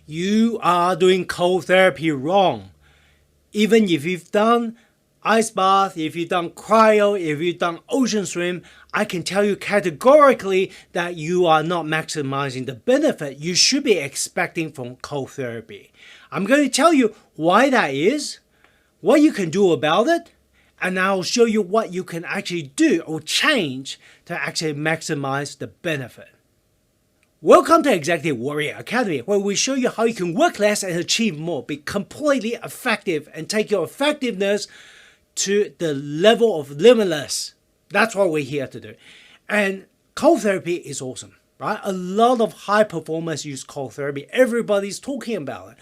you are doing cold therapy wrong. Even if you've done ice bath, if you've done cryo, if you've done ocean swim, I can tell you categorically that you are not maximizing the benefit you should be expecting from cold therapy. I'm going to tell you why that is, what you can do about it, and I'll show you what you can actually do or change to actually maximize the benefit. Welcome to Executive Warrior Academy, where we show you how you can work less and achieve more, be completely effective, and take your effectiveness to the level of limitless. That's what we're here to do. And cold therapy is awesome, right? A lot of high performers use cold therapy. Everybody's talking about it.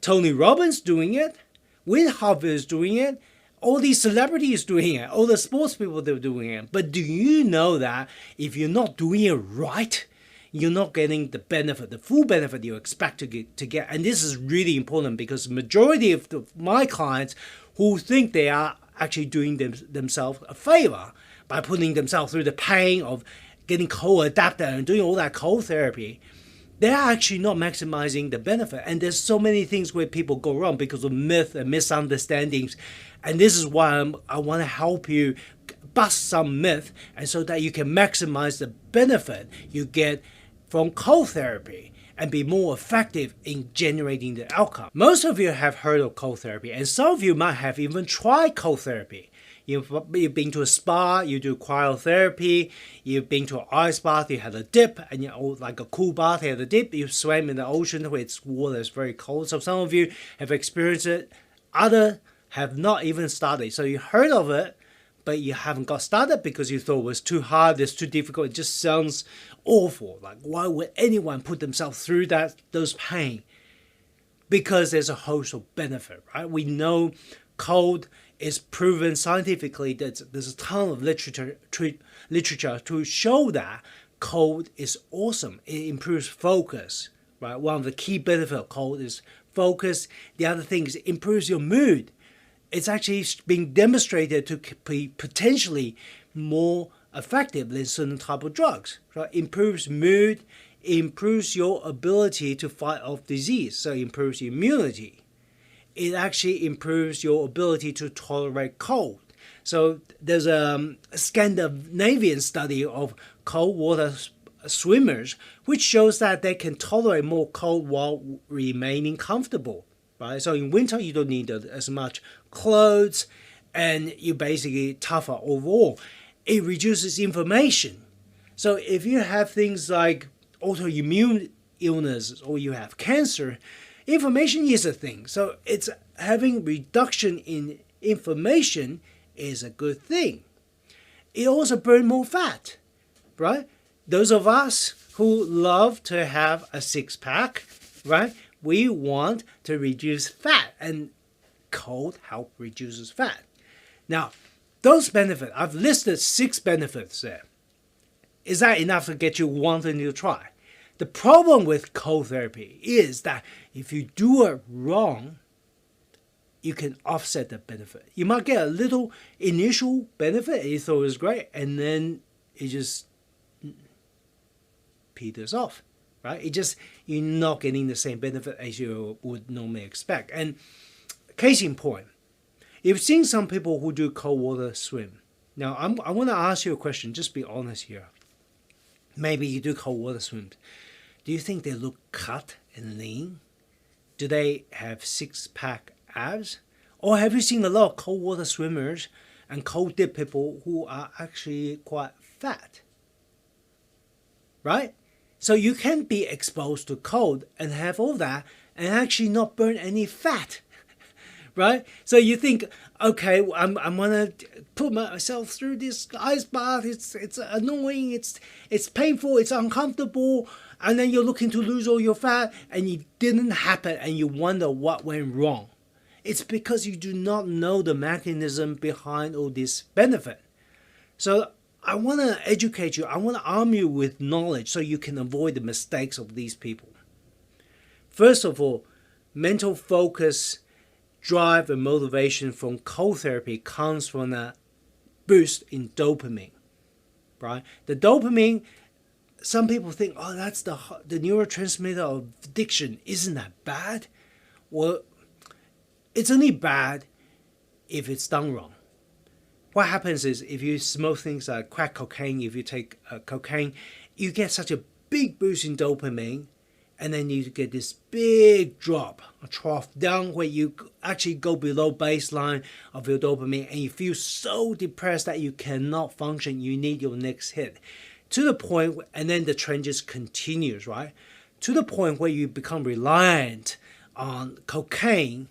Tony Robbins doing it. Win Harvey is doing it. All these celebrities doing it. All the sports people, they're doing it. But do you know that if you're not doing it right, you're not getting the benefit, the full benefit you expect to get. And this is really important because the majority of my clients who think they are actually doing themselves a favor by putting themselves through the pain of getting cold adapter and doing all that cold therapy, they're actually not maximizing the benefit. And there's so many things where people go wrong because of myth and misunderstandings. And this is why I want to help you bust some myth, and so that you can maximize the benefit you get from cold therapy and be more effective in generating the outcome. Most of you have heard of cold therapy, and some of you might have even tried cold therapy. You've been to a spa, you do cryotherapy, you've been to an ice bath, you had a dip, and like a cool bath, you had a dip, you swam in the ocean where its water is very cold. So some of you have experienced it, others have not even started. So you heard of it, but you haven't got started because you thought it was too hard, it's too difficult, it just sounds awful. Like, why would anyone put themselves through those pain? Because there's a host of benefit, right? We know cold is proven scientifically that there's a ton of literature to show that cold is awesome. It improves focus, right? One of the key benefits of cold is focus. The other thing is it improves your mood. It's actually being demonstrated to be potentially more effective than certain type of drugs. Right? Improves mood, improves your ability to fight off disease, so it improves immunity. It actually improves your ability to tolerate cold. So there's a Scandinavian study of cold water swimmers, which shows that they can tolerate more cold while remaining comfortable. Right? So in winter, you don't need as much clothes, and you're basically tougher overall. It reduces inflammation. So if you have things like autoimmune illnesses or you have cancer, inflammation is a thing. So it's having reduction in inflammation is a good thing. It also burns more fat, right? Those of us who love to have a six-pack, right? We want to reduce fat, and cold help reduces fat. Now, those benefits, I've listed 6 benefits there. Is that enough to get you wanting to try? The problem with cold therapy is that if you do it wrong, you can offset the benefit. You might get a little initial benefit, you thought it was great, and then it just peters off, right? You're not getting the same benefit as you would normally expect. And case in point, you've seen some people who do cold water swim. Now, I want to ask you a question, just be honest here. Maybe you do cold water swims. Do you think they look cut and lean? Do they have six-pack abs? Or have you seen a lot of cold water swimmers and cold dip people who are actually quite fat? Right? So you can be exposed to cold and have all that and actually not burn any fat. Right? So you think, okay, I'm gonna put myself through this ice bath. It's annoying. It's painful. It's uncomfortable. And then you're looking to lose all your fat, and it didn't happen, and you wonder what went wrong. It's because you do not know the mechanism behind all this benefit. So I want to educate you. I want to arm you with knowledge so you can avoid the mistakes of these people. First of all, mental focus, drive, and motivation from cold therapy comes from a boost in dopamine, right? The dopamine some people think, oh, that's the neurotransmitter of addiction. Isn't that bad? Well, it's only bad if it's done wrong. What happens is if you smoke things like crack cocaine, if you take cocaine, you get such a big boost in dopamine, and then you get this big drop, a trough down where you actually go below baseline of your dopamine, and you feel so depressed that you cannot function. You need your next hit. To the point, and then the trend just continues, right? To the point where you become reliant on cocaine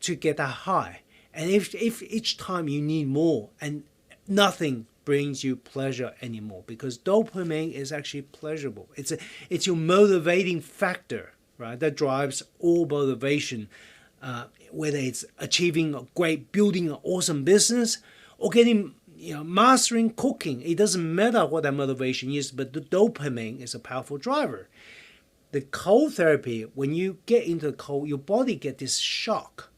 to get that high. And if each time you need more, and nothing brings you pleasure anymore, because dopamine is actually pleasurable. It's your motivating factor, right? That drives all motivation, whether it's achieving a great, building an awesome business, or getting, mastering cooking. It doesn't matter what that motivation is, but the dopamine is a powerful driver. The cold therapy, when you get into the cold, your body gets this shock,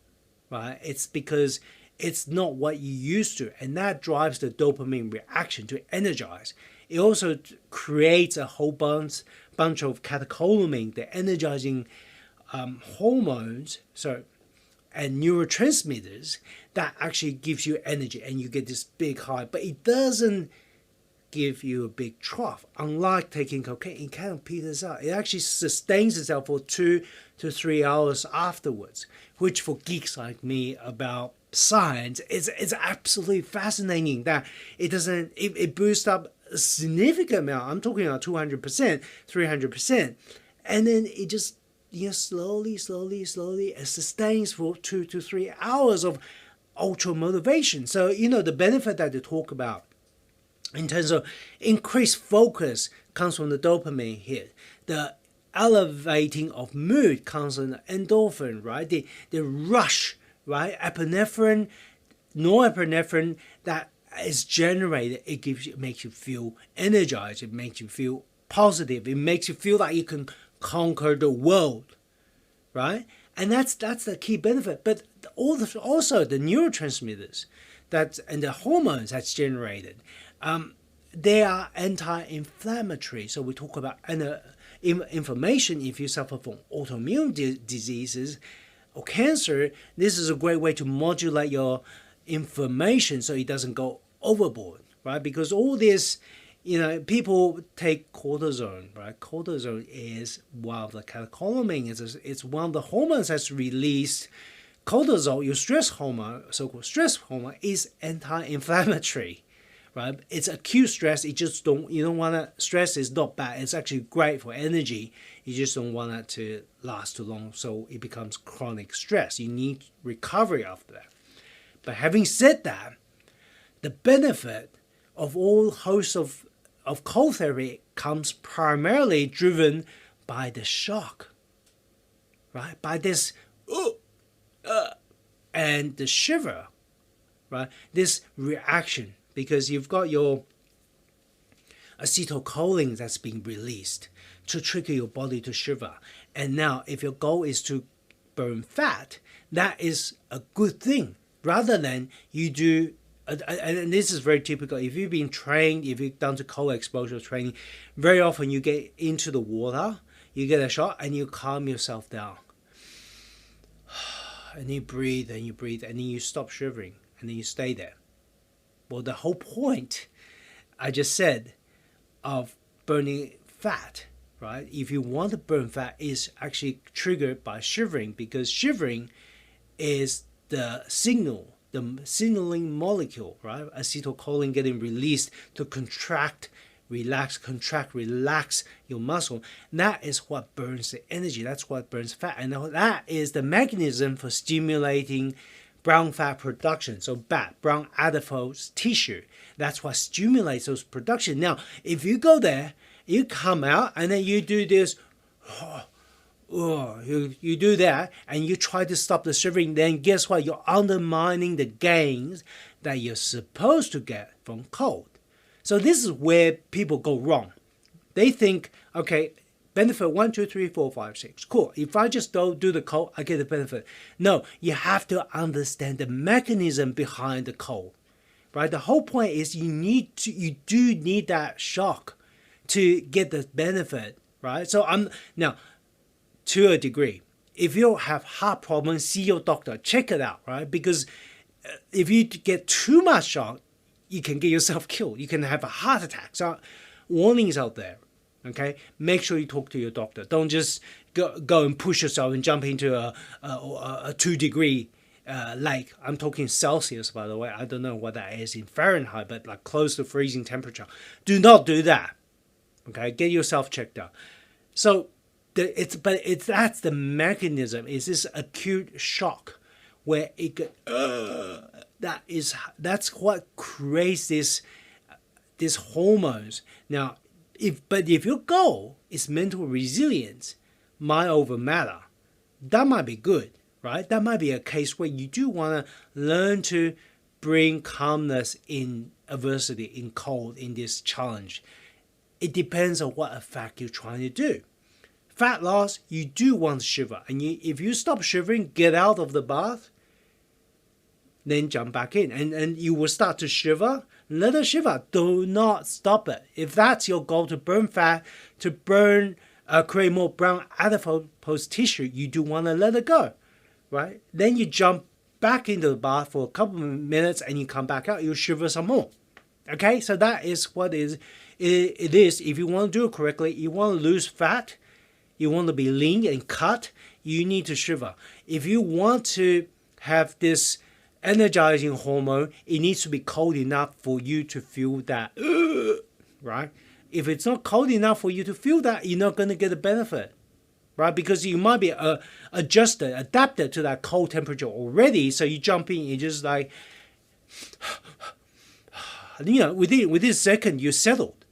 right? It's because it's not what you used to, and that drives the dopamine reaction to energize. It also creates a whole bunch of catecholamine, the energizing hormones, and neurotransmitters that actually gives you energy, and you get this big high. But it doesn't give you a big trough. Unlike taking cocaine, it kind of peters out. It actually sustains itself for 2 to 3 hours afterwards, which for geeks like me about science, it's absolutely fascinating that it boosts up a significant amount. I'm talking about 200%, 300%, and then it just slowly it sustains for 2 to 3 hours of ultra motivation. So the benefit that they talk about in terms of increased focus comes from the dopamine hit. The elevating of mood comes from the endorphin, right? The rush, right? Epinephrine, norepinephrine that is generated, it makes you feel energized, it makes you feel positive, it makes you feel like you can conquer the world, right? And that's the key benefit. But also the neurotransmitters and the hormones that's generated, they are anti-inflammatory. So we talk about inflammation. If you suffer from autoimmune diseases or cancer, this is a great way to modulate your inflammation so it doesn't go overboard, right? Because all this, people take cortisone, right? Cortisone is one of the catecholamine. It's one of the hormones that's released. Cortisol, your stress hormone, so-called stress hormone, is anti-inflammatory, right? It's acute stress. You don't want to, stress is not bad. It's actually great for energy. You just don't want it to last too long, so it becomes chronic stress. You need recovery after that. But having said that, the benefit of all hosts of cold therapy comes primarily driven by the shock, right? By this, and the shiver, right? This reaction, because you've got your acetylcholine that's being released to trigger your body to shiver. And now, if your goal is to burn fat, that is a good thing. Rather than you do, and this is very typical, if you've been trained, if you've done the cold exposure training, very often you get into the water, you get a shot, and you calm yourself down. And you breathe, and then you stop shivering, and then you stay there. Well, the whole point, I just said, of burning fat, right? If you want to burn fat, is actually triggered by shivering, because shivering is the signaling molecule, right? Acetylcholine getting released to contract, relax your muscle. That is what burns the energy. That's what burns fat. And that is the mechanism for stimulating brown fat production. So brown adipose tissue. That's what stimulates those production. Now, if you go there, you come out, and then you do this, you do that, and you try to stop the shivering, then guess what? You're undermining the gains that you're supposed to get from cold. So this is where people go wrong. They think, okay, benefit 1, 2, 3, 4, 5, 6. Cool. If I just don't do the cold, I get the benefit. No, you have to understand the mechanism behind the cold, right? The whole point is you do need that shock to get the benefit, right? So I'm now, to a degree, if you have heart problems, see your doctor, check it out, right? Because if you get too much shock, you can get yourself killed. You can have a heart attack. So warnings out there, okay? Make sure you talk to your doctor. Don't just go and push yourself and jump into a 2-degree lake. I'm talking Celsius, by the way. I don't know what that is in Fahrenheit, but like close to freezing temperature. Do not do that, okay? Get yourself checked out. So that's the mechanism. Is this acute shock where it that's what creates these hormones. Now, if your goal is mental resilience, mind over matter, that might be good, right? That might be a case where you do want to learn to bring calmness in adversity, in cold, in this challenge. It depends on what effect you're trying to do. Fat loss, you do want to shiver. And if you stop shivering, get out of the bath, then jump back in. And you will start to shiver. Let it shiver. Do not stop it. If that's your goal, to burn fat, to create more brown adipose tissue, you do want to let it go, right? Then you jump back into the bath for a couple of minutes and you come back out. You shiver some more. Okay, so that is what it is. If you want to do it correctly, you want to lose fat, you want to be lean and cut, you need to shiver. If you want to have this energizing hormone, it needs to be cold enough for you to feel that, right? If it's not cold enough for you to feel that, you're not going to get the benefit, right? Because you might be adapted to that cold temperature already. So you jump in, you're just like, within a second, you're settled.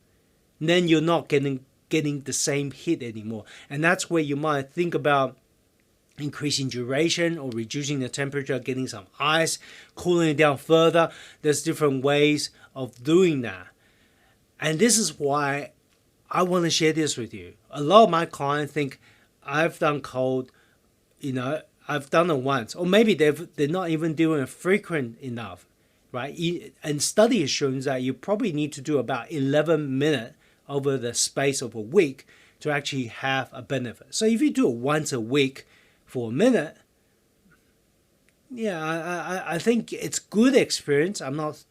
Then you're not getting the same hit anymore. And that's where you might think about increasing duration or reducing the temperature, getting some ice, cooling it down further. There's different ways of doing that. And this is why I want to share this with you. A lot of my clients think I've done cold, I've done it once, or maybe they're not even doing it frequent enough, right? And study has shown that you probably need to do about 11 minutes over the space of a week to actually have a benefit. So if you do it once a week for a minute, I think it's good experience. I'm not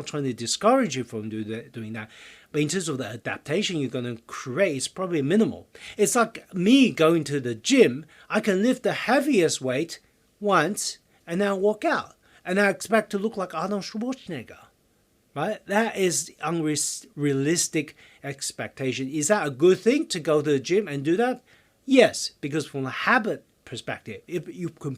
trying to discourage you from doing that. But in terms of the adaptation you're going to create, it's probably minimal. It's like me going to the gym. I can lift the heaviest weight once and then walk out. And I expect to look like Arnold Schwarzenegger. Right? That is unrealistic expectation. Is that a good thing to go to the gym and do that? Yes, because from a habit perspective, if you can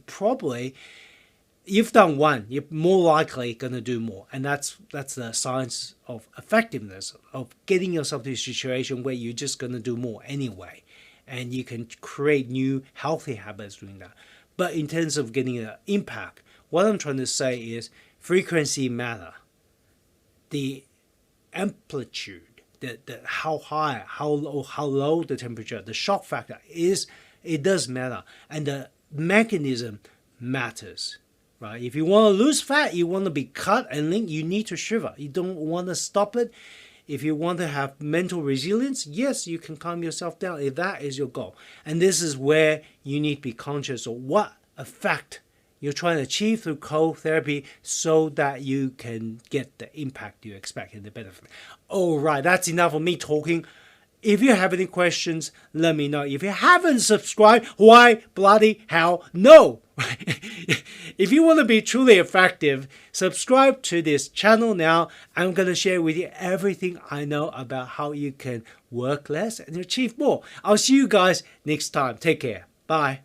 you've done one, you're more likely going to do more. And that's the science of effectiveness, of getting yourself to a situation where you're just going to do more anyway. And you can create new healthy habits doing that. But in terms of getting an impact, what I'm trying to say is frequency matter. The amplitude, the how high, how low the temperature, the shock factor it does matter. And the mechanism matters. Right? If you want to lose fat, you want to be cut and lean, you need to shiver. You don't want to stop it. If you want to have mental resilience, yes, you can calm yourself down if that is your goal. And this is where you need to be conscious of what effect you're trying to achieve through cold therapy so that you can get the impact you expect and the benefit. All right, that's enough of me talking. If you have any questions, let me know. If you haven't subscribed, why bloody hell no? If you want to be truly effective, subscribe to this channel now. I'm going to share with you everything I know about how you can work less and achieve more. I'll see you guys next time. Take care. Bye.